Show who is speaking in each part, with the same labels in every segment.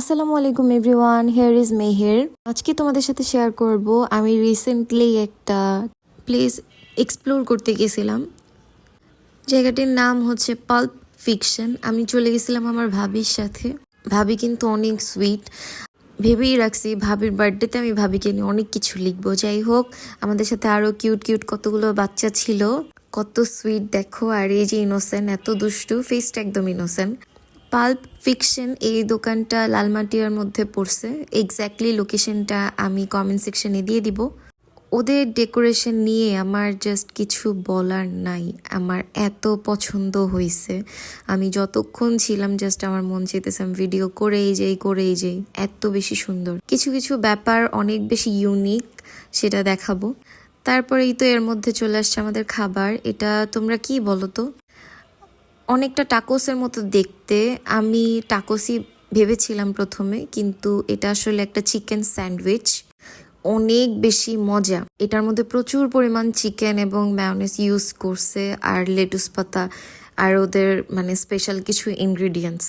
Speaker 1: আসসালামু আলাইকুম everyone, here is Meher. আজকে তোমাদের সাথে শেয়ার করব আমি রিসেন্টলি একটা প্লেস এক্সপ্লোর করতে গেছিলাম। জায়গাটির নাম হচ্ছে পাল্প ফিকশন। আমি চলে গেছিলাম আমার ভাবির সাথে। ভাবি কিন্তু অনেক সুইট। ভেবেই রাখছি ভাবির বার্থডেতে আমি ভাবিকে নিয়ে অনেক কিছু লিখবো। যাই হোক, আমাদের সাথে আরো কিউট কিউট কতগুলো বাচ্চা ছিল, কত সুইট দেখো। আর এই যে ইনোসেন্ট, এত দুষ্টু, ফেসটা একদম ইনোসেন্ট। পাল্প ফিকশন এই দোকানটা লালমাটিয়ার মধ্যে পড়ছে। এক্স্যাক্টলি লোকেশনটা আমি কমেন্ট সেকশনে দিয়ে দিব। ওদের ডেকোরেশন নিয়ে আমার জাস্ট কিছু বলার নাই। আমার এত পছন্দ হয়েছে। আমি যতক্ষণ ছিলাম জাস্ট আমার মন চাইতেছে আমি ভিডিও করেই যাই। এত বেশি সুন্দর, কিছু কিছু ব্যাপার অনেক বেশি ইউনিক, সেটা দেখাবো। তারপরেই তো এর মধ্যে চলে আসছে আমাদের খাবার। এটা তোমরা কি বলো তো, অনেকটা টাকোসের মতো দেখতে। আমি টাকোসই ভেবেছিলাম প্রথমে, কিন্তু এটা আসলে একটা চিকেন স্যান্ডউইচ। অনেক বেশি মজা। এটার মধ্যে প্রচুর পরিমাণ চিকেন এবং ম্যায়োনেজ ইউজ করছে, আর লেটুস পাতা, আর ওদের মানে স্পেশাল কিছু ইনগ্রিডিয়েন্টস।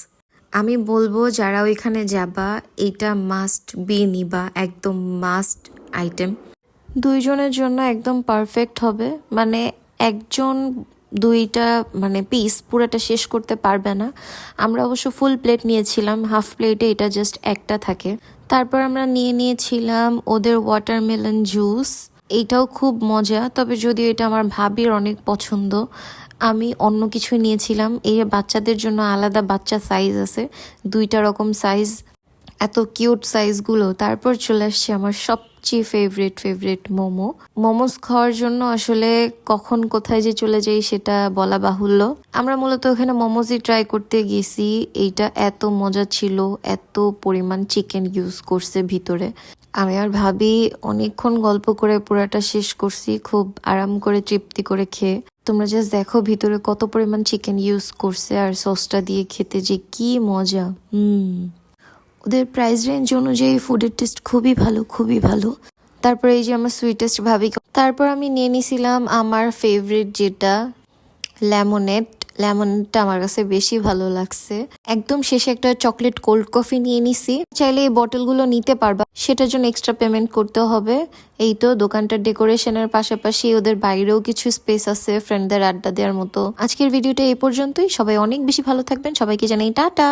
Speaker 1: আমি বলবো যারা ওইখানে যাবা, এটা মাস্ট বি নিবা, একদম মাস্ট আইটেম। দুইজনের জন্য একদম পারফেক্ট হবে। মানে একজন দুইটা মানে পিস পুরাটা শেষ করতে পারবে না। আমরা অবশ্য ফুল প্লেট নিয়েছিলাম, হাফ প্লেটে এটা জাস্ট একটা থাকে। তারপর আমরা নিয়েছিলাম ওদের ওয়াটারমেলন জুস। এইটাও খুব মজা, তবে যদিও এটা আমার ভাবির অনেক পছন্দ। আমি অন্য কিছু নিয়েছিলাম। এই বাচ্চাদের জন্য আলাদা বাচ্চা সাইজ আছে, দুইটা রকম সাইজ, এত কিউট সাইজগুলো। তারপর চলে আসছে আমার সবচেয়ে ফেভারিট মোমোস খাওয়ার জন্য। আসলে কখন কোথায় যে চলে যাই সেটা বলা বাহুল্য। আমরা মূলত ওখানে মোমোসই ট্রাই করতে গেছি। এইটা এত মজা ছিল, এত পরিমাণ চিকেন ইউজ করছে ভিতরে। আমি আর ভাবি অনেকক্ষণ গল্প করে পুরাটা শেষ করছি, খুব আরাম করে তৃপ্তি করে খেয়ে। তোমরা জাস্ট দেখো ভিতরে কত পরিমাণ চিকেন ইউজ করছে, আর সসটা দিয়ে খেতে যে কি মজা। ওদের প্রাইস রেঞ্জ অনুযায়ী ফুডের টেস্ট খুবই ভালো। তারপর এই যে আমার সুইটেস্ট ভাবি। তারপর আমি নিয়ে নিছিলাম আমার ফেভারিট, যেটা লেমনেডটা আমার কাছে বেশি ভালো লাগছে। একদম শেষে একটা চকলেট কোল্ড কফি নিয়ে নিছি। চাইলে এই বটলগুলো নিতে পারবা, সেটার জন্য এক্সট্রা পেমেন্ট করতে হবে। এই তো দোকানটার ডেকোরেশনের পাশাপাশি ওদের বাইরেও কিছু স্পেস আছে ফ্রেন্ডদের আড্ডা দেওয়ার মতো। আজকের ভিডিওটা এই পর্যন্তই। সবাই অনেক বেশি ভালো থাকবেন, সবাইকে জানাই টাটা।